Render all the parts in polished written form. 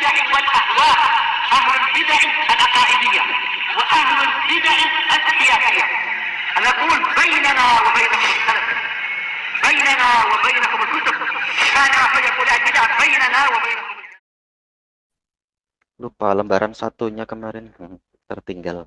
البدع والأهواء، أهل البدع العقائدية وأهل البدع السياسية. نقول بيننا وبينكم السلف، بيننا وبينكم الكتب، كان فيقول البدع بيننا وبينكم. Lupa lembaran satunya kemarin tertinggal.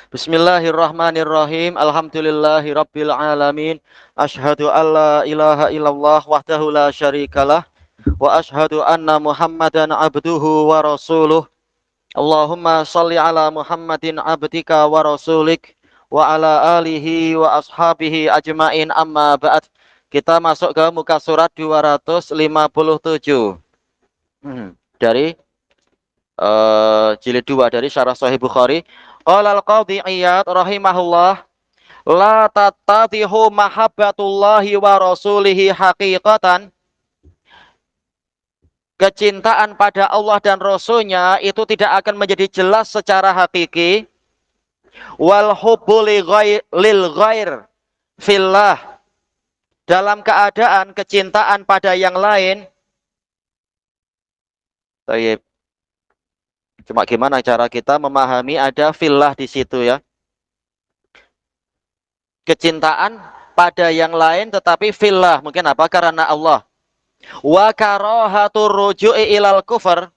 Bismillahirrahmanirrahim. Alhamdulillahi rabbil alamin. Asyhadu alla ilaha illallah wahdahu la syarikalah wa asyhadu anna Muhammadan abduhu wa rasuluh. Allahumma shalli ala Muhammadin abdika wa rasulik wa ala alihi wa ashabihi ajmain, amma ba'd. Kita masuk ke muka surat 257 dari jilid 2 dari Syarah Sahih Bukhari. Qala al-Qadhi Iyad rahimahullah, la tattadihu mahabbatullahi wa rasulihi haqiqatan. Kecintaan pada Allah dan Rasulnya itu tidak akan menjadi jelas secara hakiki. Wal hubbu lil ghair fillah, dalam keadaan kecintaan pada yang lain. Baik. Cuma gimana cara kita memahami ada fillah di situ ya. Kecintaan pada yang lain tetapi fillah. Mungkin apa? Karena Allah. Wa karahatur ruju'i ilal kufr.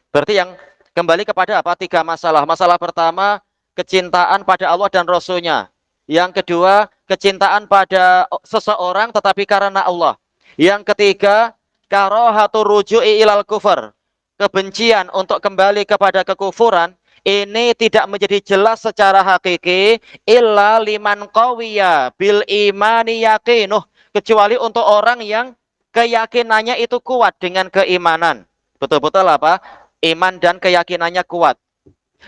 Berarti yang kembali kepada apa? 3 masalah. Masalah pertama, kecintaan pada Allah dan Rasulnya. Yang kedua, kecintaan pada seseorang tetapi karena Allah. Yang ketiga, karahatur ruju'i ilal kufr. Kebencian untuk kembali kepada kekufuran ini tidak menjadi jelas secara hakiki illa liman qawiya bil imani yaqinuh, kecuali untuk orang yang keyakinannya itu kuat dengan keimanan. Betul-betul apa? Iman dan keyakinannya kuat.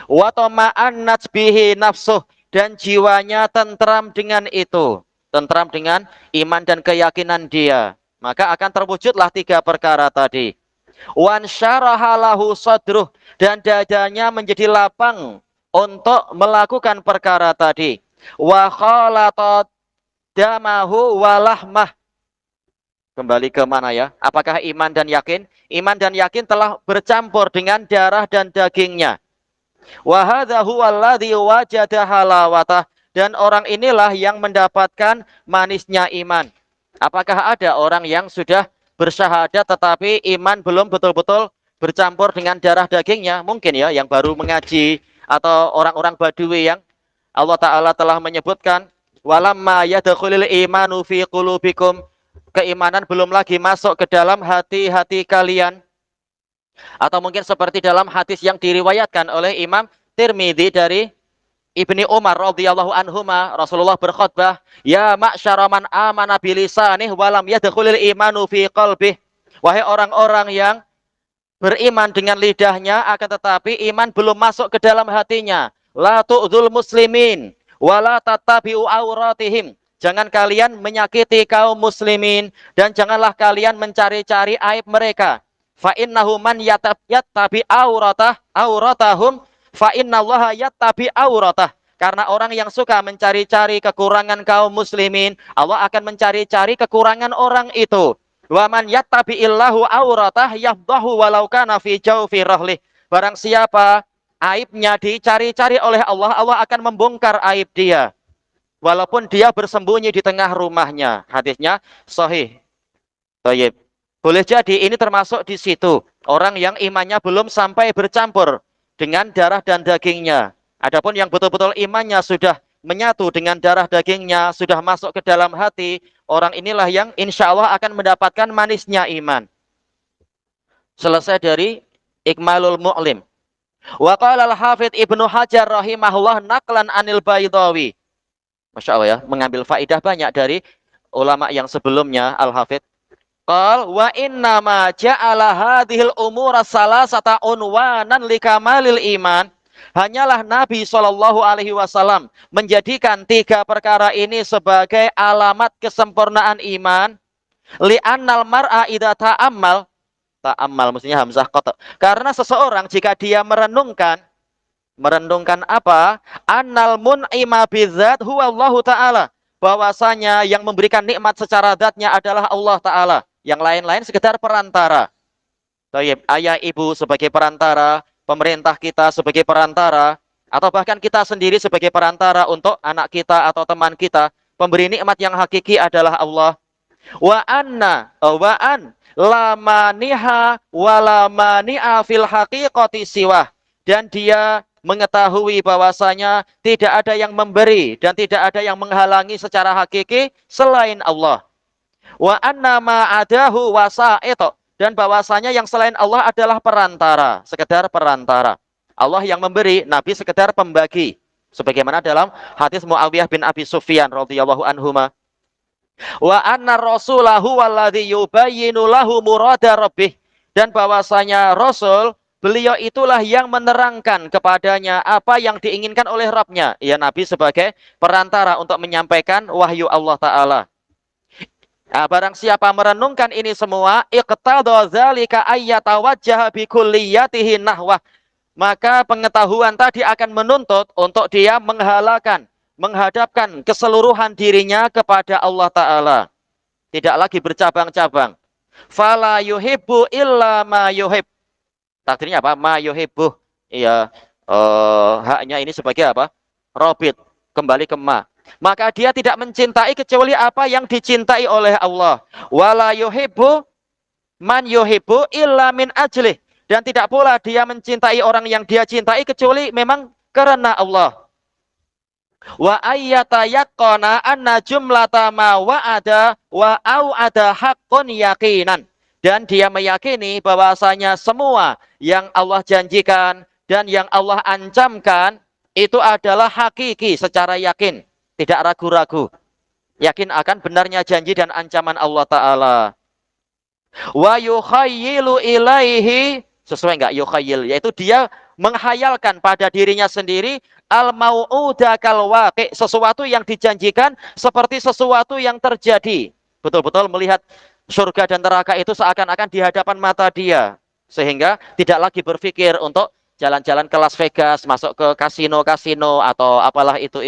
Wa tama'annat bihi nafsuh, dan jiwanya tentram dengan itu, tentram dengan iman dan keyakinan dia. Maka akan terwujudlah 3 perkara tadi. Wan syaraha lahu sadruh, dan dadanya menjadi lapang untuk melakukan perkara tadi. Wa khalatat damahu walahmah. Kembali ke mana ya? Apakah iman dan yakin? Iman dan yakin telah bercampur dengan darah dan dagingnya. Wa hadza huwal ladzi wajada halawatah, dan orang inilah yang mendapatkan manisnya iman. Apakah ada orang yang sudah bersyahadat tetapi iman belum betul-betul bercampur dengan darah dagingnya? Mungkin ya, yang baru mengaji atau orang-orang Badui yang Allah Ta'ala telah menyebutkan walamma yadkhulul imanu fi qulubikum, keimanan belum lagi masuk ke dalam hati-hati kalian. Atau mungkin seperti dalam hadis yang diriwayatkan oleh Imam Tirmidzi dari Ibni Umar radhiyallahu anhuma, Rasulullah berkhutbah, ya ma'syara man amana bilisanih walam yadkhulul imanu fi qalbih. Wahai orang-orang yang beriman dengan lidahnya akan tetapi iman belum masuk ke dalam hatinya. La tu'dzul muslimin wala tattabi'u auratihim. Jangan kalian menyakiti kaum muslimin dan janganlah kalian mencari-cari aib mereka. Fa innahu man yattabi auratahum fa innallaha yattabi auratah. Karena orang yang suka mencari-cari kekurangan kaum muslimin, Allah akan mencari-cari kekurangan orang itu. Wa man yattabi illahu auratah yafdahu walau kana fi jawfi rahlih. Barang siapa aibnya dicari-cari oleh Allah, Allah akan membongkar aib dia walaupun dia bersembunyi di tengah rumahnya. Hadisnya sahih. Baik. Boleh jadi ini termasuk di situ orang yang imannya belum sampai bercampur dengan darah dan dagingnya. Adapun yang betul-betul imannya sudah menyatu dengan darah dagingnya, sudah masuk ke dalam hati, orang inilah yang insya Allah akan mendapatkan manisnya iman. Selesai dari Ikmalul Mu'lim. Wa qala al-Hafidz Ibnu Hajar rahimahullah naqlan anil Baydawi. Masya Allah ya, mengambil faidah banyak dari ulama yang sebelumnya. Al-Hafidz qal wa inna ma ja'ala hadhil umura salasata unwanan likamalil iman. Hanyalah Nabi SAW menjadikan 3 perkara ini sebagai alamat kesempurnaan iman. Li'annal mar'a idza ta'ammal, Ta'ammal, mestinya hamzah qata. Karena seseorang jika dia merenungkan apa? Annal mun'ima bidzat huwa Allah Ta'ala. Bahwasanya yang memberikan nikmat secara zatnya adalah Allah Ta'ala. Yang lain-lain sekedar perantara. Tayyib, ayah ibu sebagai perantara, pemerintah kita sebagai perantara, atau bahkan kita sendiri sebagai perantara untuk anak kita atau teman kita. Pemberi nikmat yang hakiki adalah Allah. Wa an lamaniha walamani'a fil haqiqati siwah. Dan dia mengetahui bahwasanya tidak ada yang memberi dan tidak ada yang menghalangi secara hakiki selain Allah. Wa anna ma'adahu wasa'ito. Dan bahwasanya yang selain Allah adalah perantara, sekedar perantara. Allah yang memberi, Nabi sekedar pembagi. Sebagaimana dalam hadis Muawiyah bin Abi Sufyan radhiyallahu anhuma. Wa anna rasulahu walladzi yubayyinu lahu murada rabbih. Dan bahwasanya Rasul, beliau itulah yang menerangkan kepadanya apa yang diinginkan oleh Rabbnya. Ya, Nabi sebagai perantara untuk menyampaikan wahyu Allah Ta'ala. Nah, barang siapa merenungkan ini semua, iqtadha dzalika ayyatawajjaha bi kulliyatihi nahwah. Maka pengetahuan tadi akan menuntut untuk dia menghadapkan keseluruhan dirinya kepada Allah Ta'ala. Tidak lagi bercabang-cabang. Fala yuhibbu illa ma yuhib. Takdirnya apa? Ma yuhibbu. Iya, haknya ini sebagai apa? Robit. Kembali ke ma. Maka dia tidak mencintai kecuali apa yang dicintai oleh Allah. Wala yuhibbu man yuhibbu illa min ajlih. Dan tidak pula dia mencintai orang yang dia cintai kecuali memang karena Allah. Wa ayyata yaqqana anna jumlata ma wa'ada wa au'ada haqqun yaqinan. Dan dia meyakini bahwasanya semua yang Allah janjikan dan yang Allah ancamkan itu adalah hakiki secara yakin. Tidak ragu-ragu. Yakin akan benarnya janji dan ancaman Allah Ta'ala. Wa yukhayyilu ilaihi. Sesuai enggak yukhayyil? Yaitu dia menghayalkan pada dirinya sendiri al-mau'uda kal waqi'. Sesuatu yang dijanjikan seperti sesuatu yang terjadi. Betul-betul melihat surga dan neraka itu seakan-akan di hadapan mata dia. Sehingga tidak lagi berpikir untuk jalan-jalan ke Las Vegas, masuk ke kasino-kasino atau apalah itu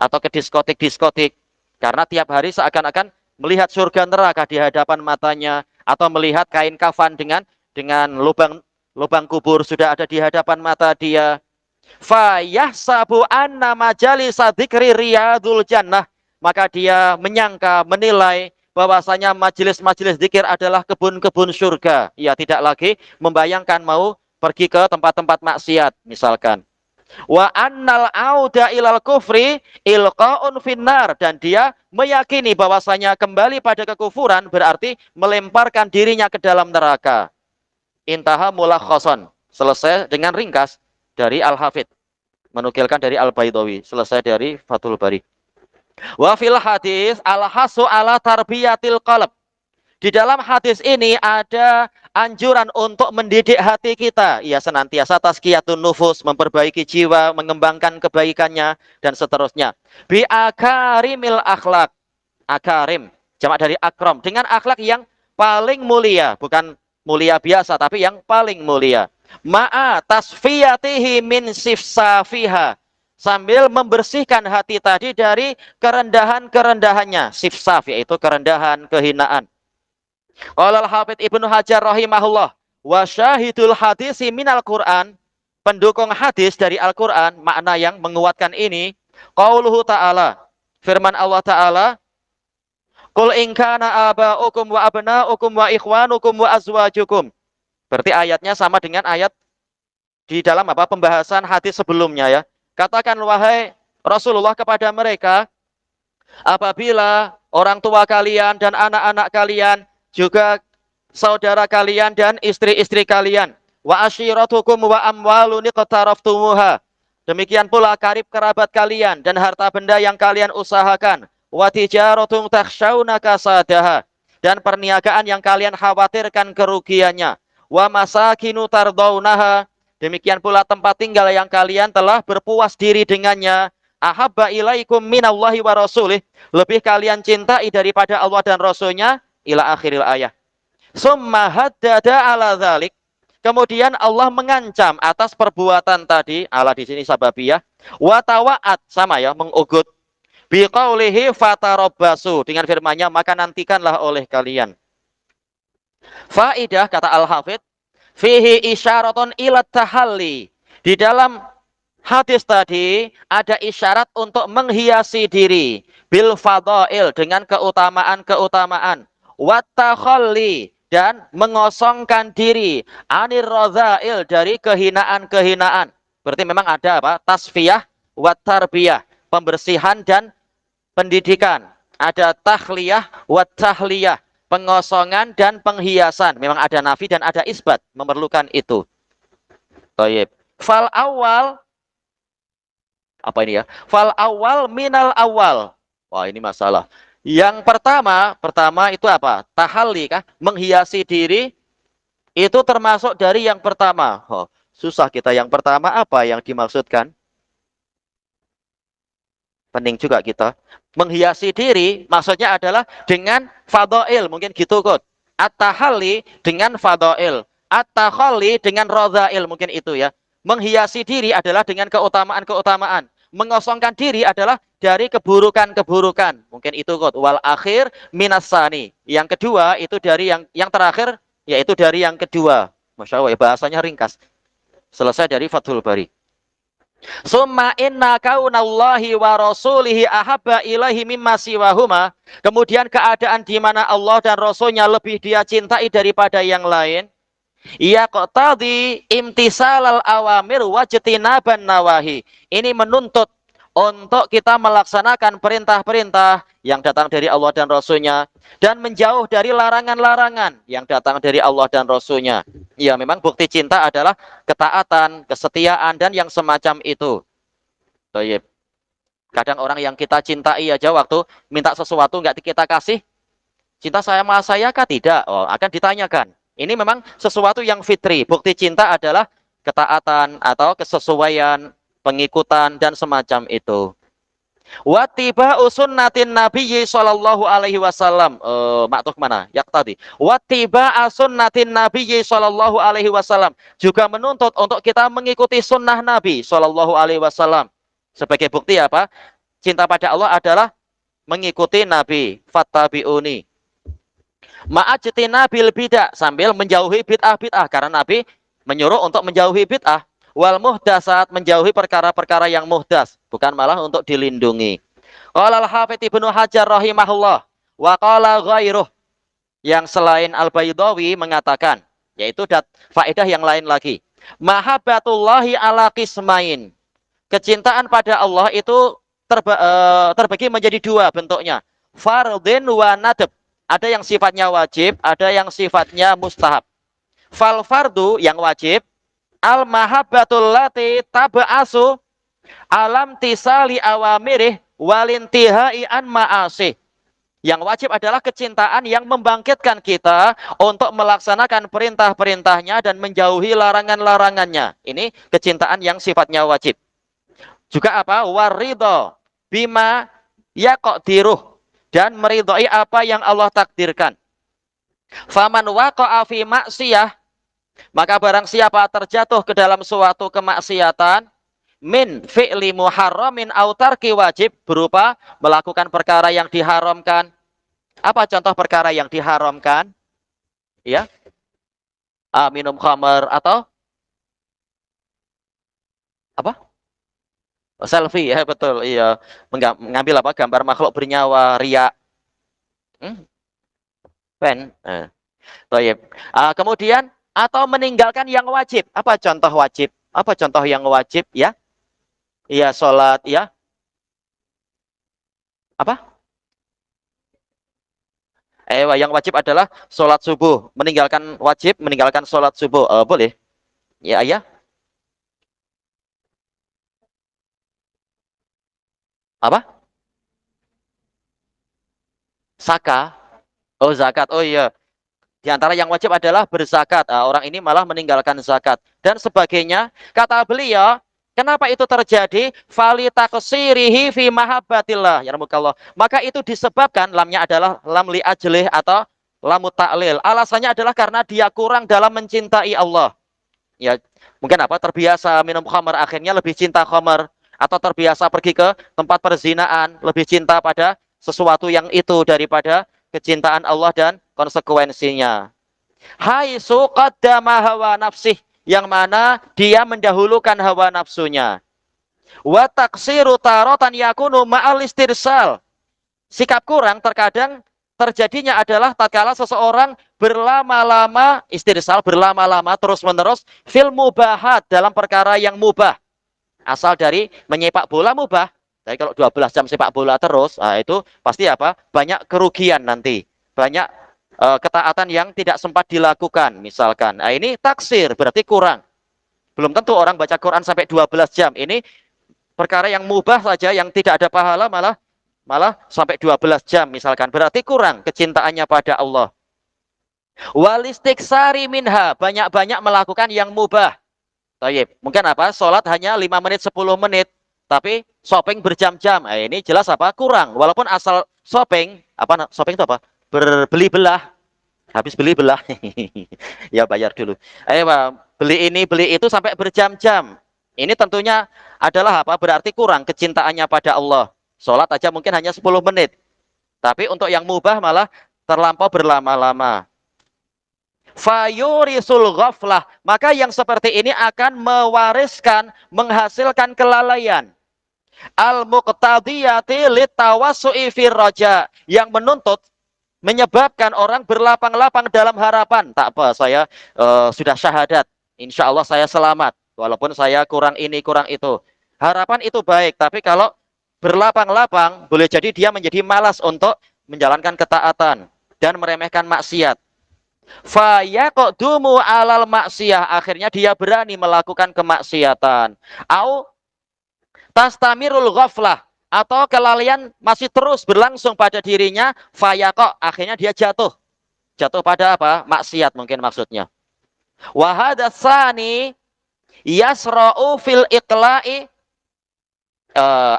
atau ke diskotik-diskotik. Karena tiap hari seakan-akan melihat surga neraka di hadapan matanya atau melihat kain kafan dengan lubang kubur sudah ada di hadapan mata dia. Fa yahsabu anna majalisa dzikri riyadul jannah. Maka dia menyangka, menilai bahwasanya majelis-majelis zikir adalah kebun-kebun surga. Ia tidak lagi membayangkan mau pergi ke tempat-tempat maksiat misalkan. Wa annal auda ilal kufri ilqaun finnar. Dan dia meyakini bahwasanya kembali pada kekufuran berarti melemparkan dirinya ke dalam neraka. Intaha mulakhasan. Selesai dengan ringkas dari Al-Hafidh. Menukilkan dari Al-Baydawi. Selesai dari Fathul Bari. Wa fil hadis al-hasu ala tarbiyatil qalb. Di dalam hadis ini ada anjuran untuk mendidik hati kita. Ya, senantiasa tazkiyatun nufus, memperbaiki jiwa, mengembangkan kebaikannya, dan seterusnya. Bi akarimil akhlak. Akarim, jamak dari akram. Dengan akhlak yang paling mulia. Bukan mulia biasa, tapi yang paling mulia. Ma'a tasfiyatihi min sifsafiha. Sambil membersihkan hati tadi dari kerendahan-kerendahannya. Sifsaf, yaitu kerendahan, kehinaan. Qala al-Hafidz Ibnu Hajar rahimahullah, wa syahidul hadisi minal Qur'an, pendukung hadis dari Al-Qur'an, makna yang menguatkan ini, qauluhu ta'ala, firman Allah Ta'ala, qul in kana aba'ukum wa abna'ukum wa ikhwanukum wa azwajukum. Berarti ayatnya sama dengan ayat di dalam apa pembahasan hadis sebelumnya ya. Katakan wahai Rasulullah kepada mereka, apabila orang tua kalian dan anak-anak kalian, juga saudara kalian dan istri-istri kalian, wa ashiratukum wa amwalun iqtaraftumuha, demikian pula karib kerabat kalian dan harta benda yang kalian usahakan, wa tijaratun takhshawna kasadaha, dan perniagaan yang kalian khawatirkan kerugiannya, wa masakinu tardawnaha, demikian pula tempat tinggal yang kalian telah berpuas diri dengannya, ahabba ilaikum minallahi wa rasulih, lebih kalian cintai daripada Allah dan Rasulnya, ila akhiril ayat. Summa haddada ala dzalik. Kemudian Allah mengancam atas perbuatan tadi, ala di sini sababiyah, wa tawaat sama ya, mengugut. Biqaulihi fatarabbasu, dengan firman-Nya maka nantikanlah oleh kalian. Faidah kata Al-Hafidz, fihi isyaratun ila tahalli. Di dalam hadis tadi ada isyarat untuk menghiasi diri bil fadail, dengan keutamaan-keutamaan, wat takhalli, dan mengosongkan diri anir radzail, dari kehinaan-kehinaan. Berarti memang ada apa? Tasfiyah wat tarbiyah, pembersihan dan pendidikan. Ada tahliyah wat tahliyah, pengosongan dan penghiasan. Memang ada nafi dan ada isbat, memerlukan itu. Baik. Fal awal, apa ini ya? Fal awal minal awal. Wah, ini masalah. Yang pertama itu apa? Tahalli kah? Menghiasi diri itu termasuk dari yang pertama. Oh, susah kita. Yang pertama apa yang dimaksudkan? Pening juga kita. Menghiasi diri maksudnya adalah dengan fadail, mungkin gitu kok. At-tahalli dengan fadail, at-takhalli dengan radzail, mungkin itu ya. Menghiasi diri adalah dengan keutamaan-keutamaan. Mengosongkan diri adalah dari keburukan-keburukan. Mungkin itu kok. Wal akhir minasani. Yang kedua itu dari yang terakhir, yaitu dari yang kedua. Masya Allah ya, bahasanya ringkas. Selesai dari Fathul Bari. Summa inna kaunallahi wa rasulihi ahabba ilaihi mimma siwahuma. Kemudian keadaan di mana Allah dan Rasulnya lebih dia cintai daripada yang lain. Ia qatadi imtisalal awamir wajtinaban nawahi. Ini menuntut untuk kita melaksanakan perintah-perintah yang datang dari Allah dan Rasulnya, dan menjauh dari larangan-larangan yang datang dari Allah dan Rasulnya. Ya, memang bukti cinta adalah ketaatan, kesetiaan, dan yang semacam itu. Baik. Kadang orang yang kita cintai aja waktu minta sesuatu nggak kita kasih, cinta saya sama saya kah? Tidak. Oh, akan ditanyakan. Ini memang sesuatu yang fitri. Bukti cinta adalah ketaatan atau kesesuaian, pengikutan, dan semacam itu. Wattiba usunnatin nabiyyi sallallahu alaihi wasallam. Maktub mana? Yak tadi. Wattiba asunnatin nabiyyi sallallahu alaihi wasallam. Juga menuntut untuk kita mengikuti sunnah Nabi sallallahu alaihi wasallam. Sebagai bukti apa? Cinta pada Allah adalah mengikuti Nabi. Fattabi'uni. Ma'ajtina bil bid'ah, sambil menjauhi bid'ah-bid'ah, karena Nabi menyuruh untuk menjauhi bid'ah. Wal muhdasat, menjauhi perkara-perkara yang muhdas, bukan malah untuk dilindungi. Qala al-Hafidz Ibnu Hajar rahimahullah wa qala ghairuh, yang selain Al-Baydawi mengatakan, yaitu faedah yang lain lagi. Mahabbatullahi ala qismain. Kecintaan pada Allah itu terbagi menjadi dua bentuknya. Fardhin wa nadab. Ada yang sifatnya wajib, ada yang sifatnya mustahab. Fal fardu, yang wajib, al mahabbatul lati tab'asu alam tisali awamirih walintihai an ma'asih. Yang wajib adalah kecintaan yang membangkitkan kita untuk melaksanakan perintah-perintahnya dan menjauhi larangan-larangannya. Ini kecintaan yang sifatnya wajib. Juga apa? Waridho bima yaqdiruh, dan meridhai apa yang Allah takdirkan. Faman waqa'a fi maksiyah, maka barang siapa terjatuh ke dalam suatu kemaksiatan, min fi'li muharramin au tarki wajib, berupa melakukan perkara yang diharamkan. Apa contoh perkara yang diharamkan? Ya. Minum khamar atau apa? Selfie, ya betul, iya. Mengambil apa? Gambar makhluk bernyawa, riya. Pen. Kemudian atau meninggalkan yang wajib. Apa contoh wajib? Apa contoh yang wajib ya? Iya, sholat ya. Apa? Yang wajib adalah sholat subuh. Meninggalkan wajib, meninggalkan sholat subuh. Boleh? Ya, ya. Apa? Saka. Oh, zakat. Oh iya. Di antara yang wajib adalah berzakat. Orang ini malah meninggalkan zakat dan sebagainya. Kata beliau, kenapa itu terjadi? Fali taqsirihi fi mahabbatillah. Ya Allah. Maka itu disebabkan, lamnya adalah lam li ajlih atau lamu ta'lil. Alasannya adalah karena dia kurang dalam mencintai Allah. Ya, mungkin apa? Terbiasa minum khamar, akhirnya lebih cinta khamar, atau terbiasa pergi ke tempat perzinaan, lebih cinta pada sesuatu yang itu daripada kecintaan Allah dan konsekuensinya. Hai qaddama hawa nafsih, yang mana dia mendahulukan hawa nafsunya. Wa taksiru taratan yakunu ma'al istirsal. Sikap kurang terkadang terjadinya adalah tatkala seseorang berlama-lama istirsal, berlama-lama terus-menerus fil mubahat, dalam perkara yang mubah. Asal dari menyepak bola mubah. Tapi kalau 12 jam sepak bola terus, nah itu pasti apa? Banyak kerugian nanti. Banyak ketaatan yang tidak sempat dilakukan misalkan. Nah, ini taksir, berarti kurang. Belum tentu orang baca Quran sampai 12 jam. Ini perkara yang mubah saja, yang tidak ada pahala, malah sampai 12 jam misalkan. Berarti kurang kecintaannya pada Allah. Walistiksari minha, banyak-banyak melakukan yang mubah. Tayyib. Mungkin apa? Sholat hanya 5 menit, 10 menit. Tapi shopping berjam-jam. Nah, ini jelas apa? Kurang. Walaupun asal shopping, apa shopping itu apa? Berbeli belah. Habis beli belah. Ya bayar dulu. Ayo, beli ini, beli itu sampai berjam-jam. Ini tentunya adalah apa? Berarti kurang kecintaannya pada Allah. Sholat aja mungkin hanya 10 menit. Tapi untuk yang mubah malah terlampau berlama-lama. Fayurisul ghaflah, maka yang seperti ini akan mewariskan, menghasilkan kelalaian. Al-muqtadiyati litawassu'i fir raja, yang menuntut, menyebabkan orang berlapang-lapang dalam harapan. Tak apa, saya sudah syahadat, insya Allah saya selamat, walaupun saya kurang ini, kurang itu. Harapan itu baik, tapi kalau berlapang-lapang, boleh jadi dia menjadi malas untuk menjalankan ketaatan dan meremehkan maksiat. Fayaqdumu alal maksiyah, akhirnya dia berani melakukan kemaksiatan. Au tastamirul ghaflah, atau kelalaian masih terus berlangsung pada dirinya. Fayaqo, akhirnya dia jatuh pada apa? Maksiat mungkin maksudnya. Wa hadatsani yasra'u fil iqla'i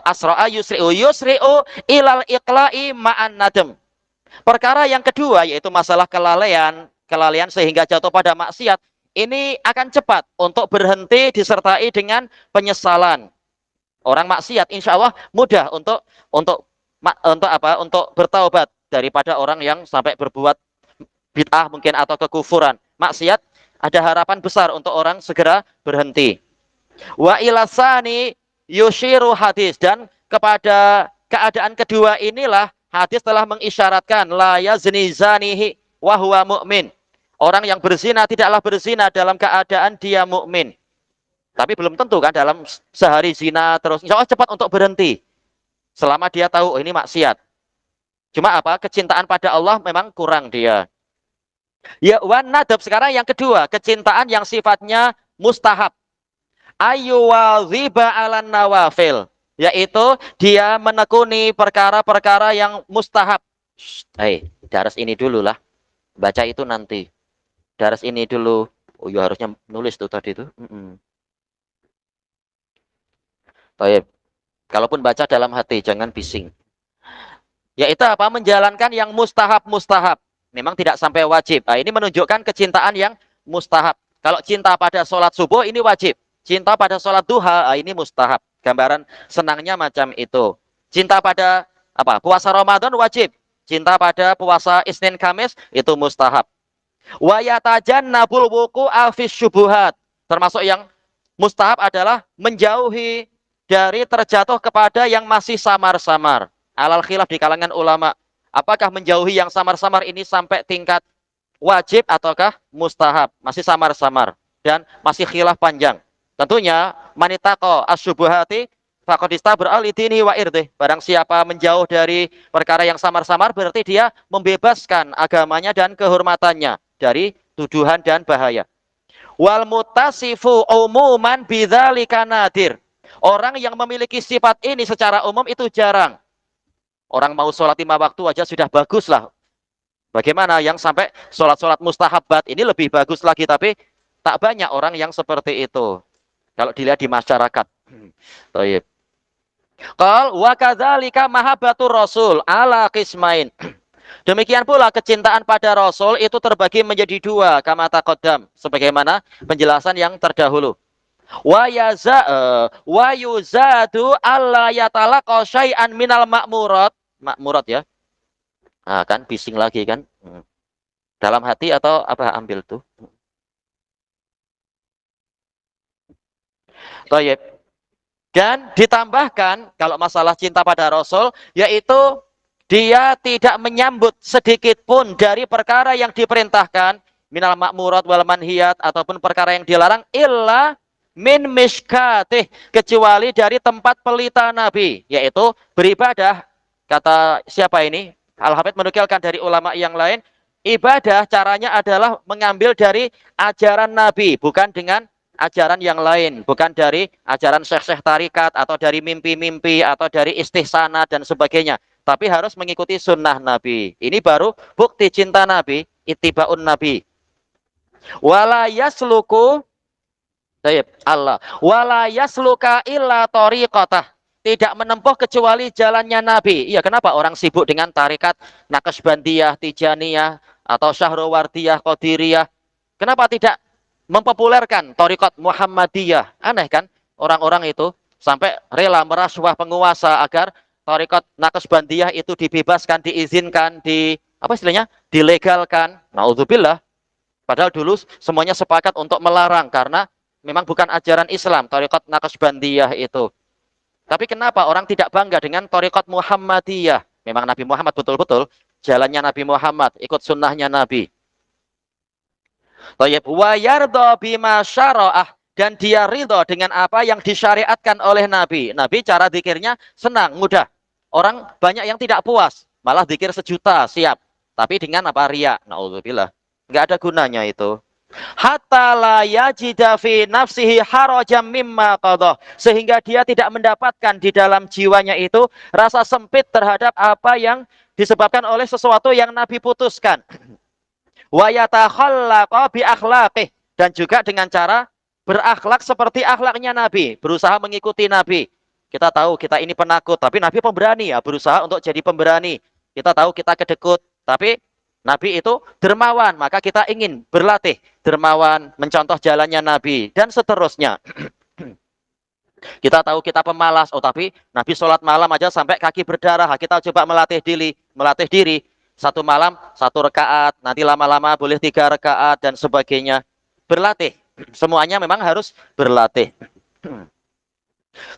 asra'a yusri'u ilal iqla'i ma'an nadam. Perkara yang kedua yaitu masalah kelalaian sehingga jatuh pada maksiat. Ini akan cepat untuk berhenti disertai dengan penyesalan. Orang maksiat insya Allah mudah untuk apa? Untuk bertaubat daripada orang yang sampai berbuat bid'ah mungkin atau kekufuran. Maksiat ada harapan besar untuk orang segera berhenti. Wa ilasani yushiru hadis, dan kepada keadaan kedua inilah hadis telah mengisyaratkan la yazni zanihi wa huwa mu'min. Orang yang berzina tidaklah berzina dalam keadaan dia mukmin. Tapi belum tentu kan dalam sehari zina terus. Insya Allah cepat untuk berhenti. Selama dia tahu oh, ini maksiat. Cuma apa? Kecintaan pada Allah memang kurang dia. Ya wan nadab, sekarang yang kedua, kecintaan yang sifatnya mustahab. Ayyuwaziba alan nawafil, yaitu dia menekuni perkara-perkara yang mustahab. Daras ini dulu lah. Baca itu nanti. Daras ini dulu. Oh ya harusnya nulis tuh tadi tuh. Baik. Kalaupun baca dalam hati, jangan bising. Yaitu apa? Menjalankan yang mustahab-mustahab. Memang tidak sampai wajib. Nah, ini menunjukkan kecintaan yang mustahab. Kalau cinta pada sholat subuh, ini wajib. Cinta pada sholat duha, ini mustahab. Gambaran senangnya macam itu. Cinta pada apa? Puasa Ramadan wajib. Cinta pada puasa Isnin Kamis, itu mustahab. Wa yatajannabul wuqu'a fi syubuhat. Termasuk yang mustahab adalah menjauhi dari terjatuh kepada yang masih samar-samar. Alal khilaf di kalangan ulama. Apakah menjauhi yang samar-samar ini sampai tingkat wajib ataukah mustahab? Masih samar-samar dan masih khilaf panjang. Tentunya manitaqo asyubuhati faqad istabra li dini wa irdih. Barang siapa menjauh dari perkara yang samar-samar berarti dia membebaskan agamanya dan kehormatannya dari tuduhan dan bahaya. Wal mutasifu umuman bidzalika nadir. Orang yang memiliki sifat ini secara umum itu jarang. Orang mau sholat 5 waktu aja sudah bagus lah. Bagaimana yang sampai sholat-sholat mustahabat ini lebih bagus lagi, tapi tak banyak orang yang seperti itu. Kalau dilihat di masyarakat. Qal wa kadzalika mahabbatur rasul ala qismain. Demikian pula kecintaan pada Rasul itu terbagi menjadi dua, kama taqaddam, sebagaimana penjelasan yang terdahulu. Wa yuzadu alla yatalaqa syai'an minal ma'murat. Ma'murat ya. Nah, kan bising lagi kan. Dalam hati atau apa ambil tuh. Baik. Dan ditambahkan kalau masalah cinta pada Rasul yaitu dia tidak menyambut sedikit pun dari perkara yang diperintahkan minal ma'murat wal manhiyat ataupun perkara yang dilarang illa min miskatih, kecuali dari tempat pelita Nabi, yaitu beribadah. Kata siapa ini? Al-Hafidz menukilkan dari ulama yang lain, ibadah caranya adalah mengambil dari ajaran Nabi, bukan dengan ajaran yang lain, bukan dari ajaran syekh-syekh tarikat atau dari mimpi-mimpi atau dari istihsanat dan sebagainya, tapi harus mengikuti sunnah Nabi. Ini baru bukti cinta Nabi, ittibaun Nabi. Wala yasluku Allah wala yasluka illa tariqatah, tidak menempuh kecuali jalannya Nabi. Iya, kenapa orang sibuk dengan tarikat Naqsbandiyah, Tijaniyah atau Syahrawardiyah, Qadiriyah? Kenapa tidak mempopulerkan tarikat Muhammadiyah? Aneh kan orang-orang itu sampai rela merasuah penguasa agar tarikat Naqsbandiyah itu dibebaskan, diizinkan, apa istilahnya? Dilegalkan. Naudzubillah. Padahal dulu semuanya sepakat untuk melarang karena memang bukan ajaran Islam, tarikat Naqsbandiyah itu. Tapi kenapa orang tidak bangga dengan tarikat Muhammadiyah? Memang Nabi Muhammad betul-betul jalannya Nabi Muhammad, ikut sunnahnya Nabi. Wa yardha bima syara'ah, dan dia ridho dengan apa yang disyariatkan oleh Nabi. Nabi cara zikirnya senang, mudah. Orang banyak yang tidak puas, malah zikir sejuta siap. Tapi dengan apa? Riya. Nauzubillah. Enggak ada gunanya itu. Hatta la yajida fi nafsihi harajam mimma qadha, sehingga dia tidak mendapatkan di dalam jiwanya itu rasa sempit terhadap apa yang disebabkan oleh sesuatu yang Nabi putuskan. Wa yatakhallaqa bi akhlaqih, dan juga dengan cara berakhlak seperti akhlaknya Nabi, berusaha mengikuti Nabi. Kita tahu kita ini penakut, tapi Nabi pemberani ya, berusaha untuk jadi pemberani. Kita tahu kita kedekut, tapi Nabi itu dermawan, maka kita ingin berlatih dermawan, mencontoh jalannya Nabi, dan seterusnya. Kita tahu kita pemalas, oh tapi Nabi sholat malam aja sampai kaki berdarah. Kita coba melatih diri. Satu malam, 1 rakaat, nanti lama-lama boleh 3 rakaat, dan sebagainya. Berlatih. Semuanya memang harus berlatih.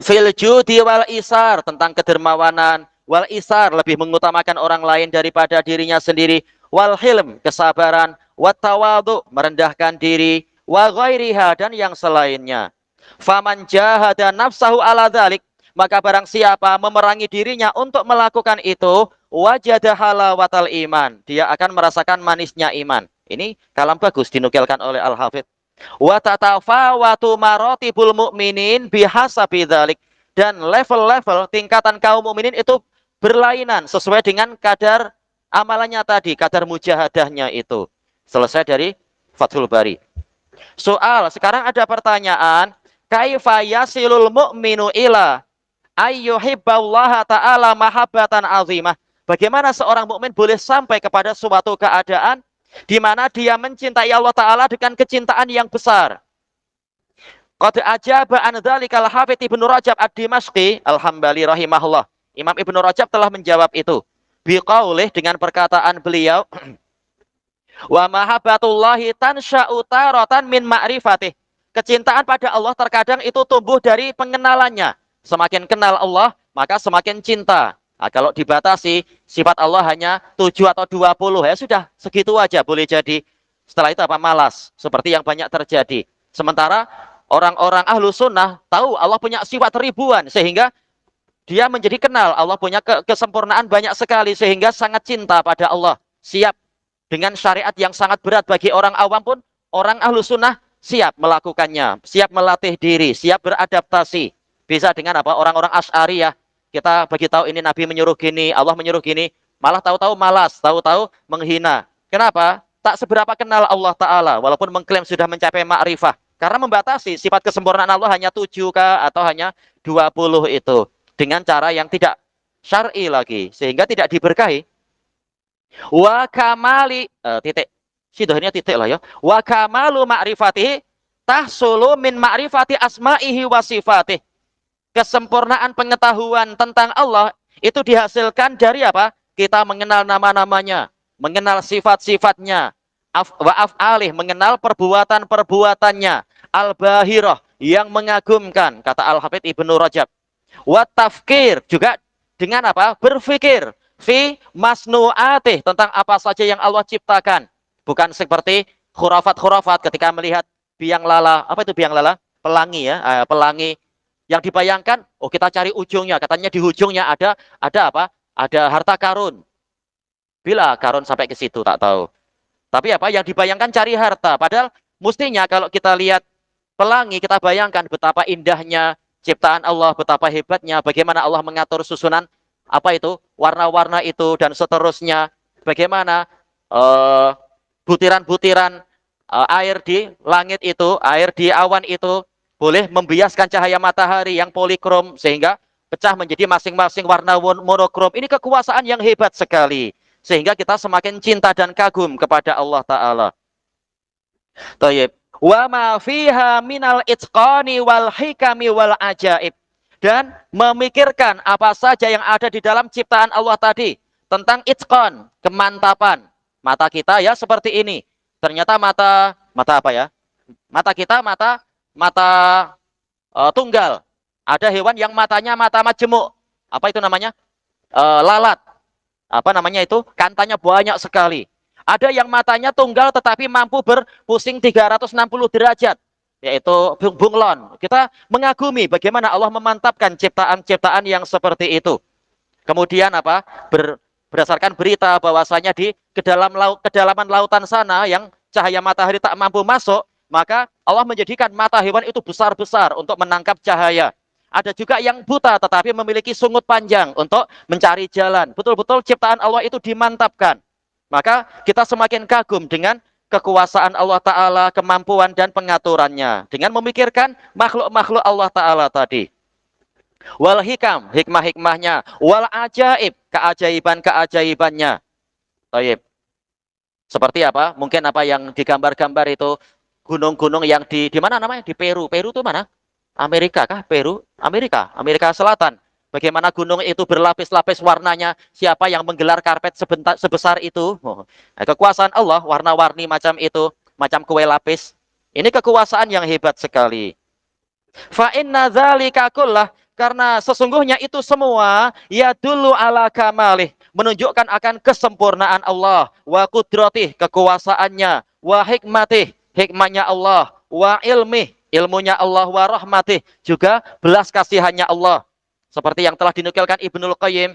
Fil judi wal isar, tentang kedermawanan. Wal isar, lebih mengutamakan orang lain daripada dirinya sendiri. Wal hilm, kesabaran. Wat tawadhu, merendahkan diri. Wa ghairiha, dan yang selainnya. Faman jahada nafsahu ala dzalik, maka barang siapa memerangi dirinya untuk melakukan itu, wajada halawatal iman, dia akan merasakan manisnya iman. Ini kalam bagus dinukilkan oleh Al-Hafidz. Wa tatafawatu maratibul mu'minin bihasabi dzalik, dan level-level tingkatan kaum mukminin itu berlainan sesuai dengan kadar amalannya tadi, kadar mujahadahnya itu. Selesai dari Fathul Bari. Soal, sekarang ada pertanyaan, kaifa yasilul mu'minu ila ayyuhibballaha ta'ala mahabbatan azimah. Bagaimana seorang mukmin boleh sampai kepada suatu keadaan di mana dia mencintai Allah Ta'ala dengan kecintaan yang besar? Qad ajaba an dzalikal Hafidz Ibnu Rajab ad-Dimashqi al-Hambali rahimahullah. Imam Ibnu Rajab telah menjawab itu biqaulih, dengan perkataan beliau, wa mahabbatullahi tansha'u taratan min ma'rifatih. Kecintaan pada Allah terkadang itu tumbuh dari pengenalannya. Semakin kenal Allah, maka semakin cinta. Nah, kalau dibatasi, sifat Allah hanya 7 atau 20, ya sudah, segitu aja boleh jadi. Setelah itu apa? Malas. Seperti yang banyak terjadi. Sementara orang-orang ahlu sunnah tahu Allah punya sifat ribuan, sehingga dia menjadi kenal Allah punya kesempurnaan banyak sekali, sehingga sangat cinta pada Allah. Siap dengan syariat yang sangat berat bagi orang awam pun, orang ahlu sunnah siap melakukannya, siap melatih diri, siap beradaptasi. Bisa dengan apa? Orang-orang Asy'ariyah, kita bagi tahu ini Nabi menyuruh gini, Allah menyuruh gini, malah tahu-tahu malas, tahu-tahu menghina. Kenapa? Tak seberapa kenal Allah Ta'ala, walaupun mengklaim sudah mencapai ma'rifah. Karena membatasi sifat kesempurnaan Allah hanya 7 kah, atau hanya 20 itu. Dengan cara yang tidak syar'i lagi, sehingga tidak diberkahi. Wa kamali titik. Sidohnya titik lah ya. Wa kamalu ma'rifatihi tahsulu min ma'rifati asma'ihi wa sifatih. Kesempurnaan pengetahuan tentang Allah itu dihasilkan dari apa? Kita mengenal nama-namanya, mengenal sifat-sifatnya, wa af'alih, mengenal perbuatan-perbuatannya, al-bahirah, yang mengagumkan, kata Al-Hafidz Ibnu Rajab. Wa tafkir, juga dengan apa? Berpikir fi masnu'atih, tentang apa saja yang Allah ciptakan. Bukan seperti khurafat-khurafat ketika melihat biang lala, apa itu biang lala? Pelangi ya, pelangi yang dibayangkan, oh kita cari ujungnya, katanya di ujungnya ada apa? Ada harta karun. Bila karun sampai ke situ tak tahu. Tapi apa yang dibayangkan cari harta. Padahal mestinya kalau kita lihat pelangi, kita bayangkan betapa indahnya ciptaan Allah, betapa hebatnya, bagaimana Allah mengatur susunan apa itu, warna-warna itu dan seterusnya. Bagaimana butiran-butiran air di langit itu, air di awan itu boleh membiaskan cahaya matahari yang polikrom sehingga pecah menjadi masing-masing warna monokrom. Ini kekuasaan yang hebat sekali. Sehingga kita semakin cinta dan kagum kepada Allah Ta'ala. Tayyib. Wa ma fiha minal itqani wal hikami wal ajaib. Dan memikirkan apa saja yang ada di dalam ciptaan Allah tadi. Tentang itqan, kemantapan. Mata kita ya seperti ini. Ternyata mata apa ya? Mata kita mata tunggal. Ada hewan yang matanya mata majemuk. Apa itu namanya? Lalat. Apa namanya itu? Kantanya banyak sekali. Ada yang matanya tunggal tetapi mampu berpusing 360 derajat. Yaitu bunglon. Kita mengagumi bagaimana Allah memantapkan ciptaan-ciptaan yang seperti itu. Kemudian apa? Berdasarkan berita bahwasanya di kedalaman lautan sana yang cahaya matahari tak mampu masuk, maka Allah menjadikan mata hewan itu besar-besar untuk menangkap cahaya. Ada juga yang buta tetapi memiliki sungut panjang untuk mencari jalan. Betul-betul ciptaan Allah itu dimantapkan. Maka kita semakin kagum dengan kekuasaan Allah Ta'ala, kemampuan dan pengaturannya. Dengan memikirkan makhluk-makhluk Allah Ta'ala tadi. Wal hikam, hikmah-hikmahnya. Wal ajaib, keajaiban-keajaibannya. Taib. Seperti apa? Mungkin apa yang digambar-gambar itu gunung-gunung yang di mana namanya? Di Peru. Peru itu mana? Amerika kah? Peru? Amerika Selatan. Bagaimana gunung itu berlapis-lapis warnanya. Siapa yang menggelar karpet sebesar itu? Nah, kekuasaan Allah warna-warni macam itu. Macam kue lapis. Ini kekuasaan yang hebat sekali. Fa inna dzalika kullah, karena sesungguhnya itu semua ya dulu ala kamalih, menunjukkan akan kesempurnaan Allah, wa qudratif, kekuasaannya, wa hikmatih, hikmahnya Allah, wa ilmih, ilmunya Allah, wa rahmatih, juga belas kasihannya Allah. Seperti yang telah dinukilkan Ibnul Qayyim,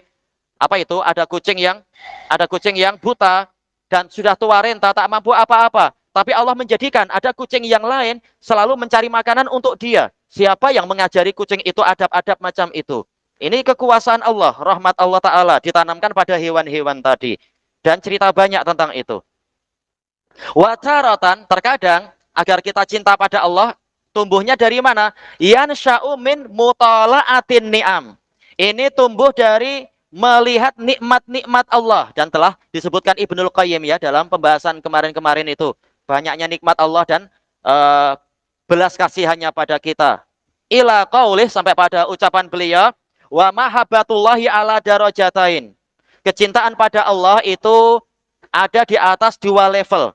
apa itu? Ada kucing yang buta dan sudah tua renta tak mampu apa-apa. Tapi Allah menjadikan ada kucing yang lain selalu mencari makanan untuk dia. Siapa yang mengajari kucing itu adab-adab macam itu? Ini kekuasaan Allah, rahmat Allah Ta'ala ditanamkan pada hewan-hewan tadi. Dan cerita banyak tentang itu. Wataratan, terkadang agar kita cinta pada Allah, tumbuhnya dari mana? Yansha'u min mutala'atin ni'am. Ini tumbuh dari melihat nikmat-nikmat Allah. Dan telah disebutkan Ibnul Qayyim ya dalam pembahasan kemarin-kemarin itu. Banyaknya nikmat Allah dan belas kasihannya pada kita. Ila qaulih, sampai pada ucapan beliau, wa mahabbatullahi ala darajatain. Kecintaan pada Allah itu ada di atas dua level.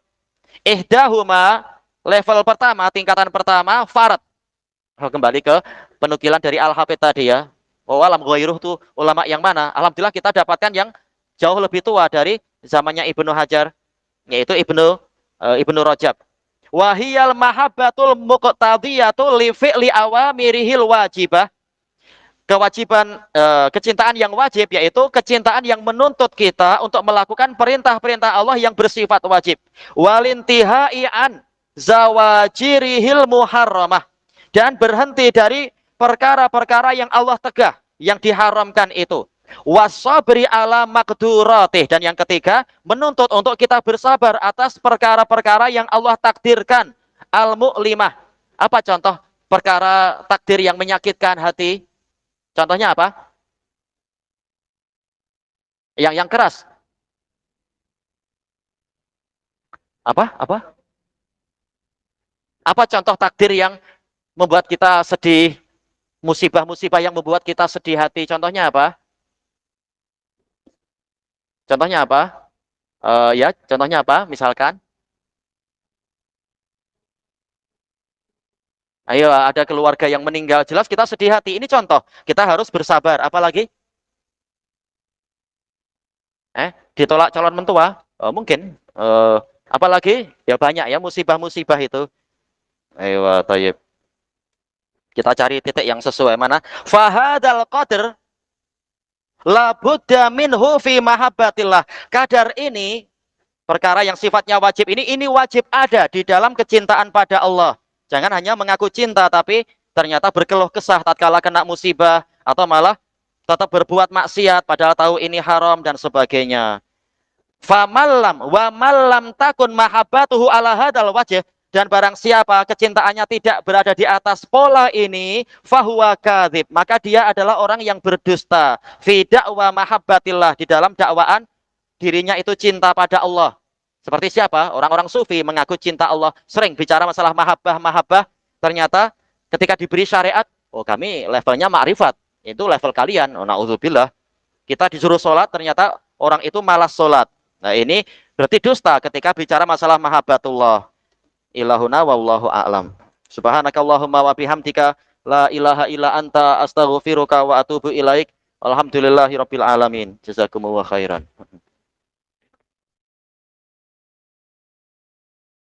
Ihdahuma, level pertama, tingkatan pertama, farad. Kembali ke penukilan dari Al-Hafidz tadi ya. Oh, alam ghairuh itu ulama yang mana? Alhamdulillah kita dapatkan yang jauh lebih tua dari zamannya Ibnu Hajar, yaitu Ibnu Rajab. Wahiyal mahabbatul muqtadiyatu li fi'li awamirihil wajibah. Kewajiban kecintaan yang wajib yaitu kecintaan yang menuntut kita untuk melakukan perintah-perintah Allah yang bersifat wajib. Walintihai an zawajirihil muharramah, dan berhenti dari perkara-perkara yang Allah tegah, yang diharamkan itu. Wasabri ala maqduratih, dan yang ketiga menuntut untuk kita bersabar atas perkara-perkara yang Allah takdirkan. Al-mu'limah, apa contoh perkara takdir yang menyakitkan hati? Contohnya apa? Yang keras. Apa? Apa? Apa contoh takdir yang membuat kita sedih? Musibah-musibah yang membuat kita sedih hati. Contohnya apa? Contohnya apa? Ya, contohnya apa? Misalkan, ayo ada keluarga yang meninggal, jelas kita sedih hati. Ini contoh. Kita harus bersabar. Apalagi? Ditolak calon mentua? Mungkin. Apalagi? Ya banyak ya musibah-musibah itu. Ayo, tayyib. Kita cari titik yang sesuai mana. Fahadal qadr la budda minhu fi mahabbatillah. Kadar ini, perkara yang sifatnya wajib ini wajib ada di dalam kecintaan pada Allah. Jangan hanya mengaku cinta tapi ternyata berkeluh kesah tatkala kena musibah atau malah tetap berbuat maksiat padahal tahu ini haram dan sebagainya. Famallam wa mallam takun mahabbatuhu ala hadal wajh, dan barang siapa kecintaannya tidak berada di atas pola ini, fahuwa kadzib, maka dia adalah orang yang berdusta fi da'wa mahabbatillah, di dalam dakwaan dirinya itu cinta pada Allah. Seperti siapa? Orang-orang sufi mengaku cinta Allah, sering bicara masalah mahabbah, ternyata ketika diberi syariat, oh kami levelnya ma'rifat, itu level kalian, oh na'udzubillah. Kita disuruh sholat, ternyata orang itu malas sholat. Nah ini berarti dusta ketika bicara masalah mahabbatullah. Ilahuna wallahu a'lam. Subhanakallahumma wa bihamdika la ilaha illa anta astaghfiruka wa atubu ilaik. Alhamdulillahi rabbil alamin. Jazakumullah khairan.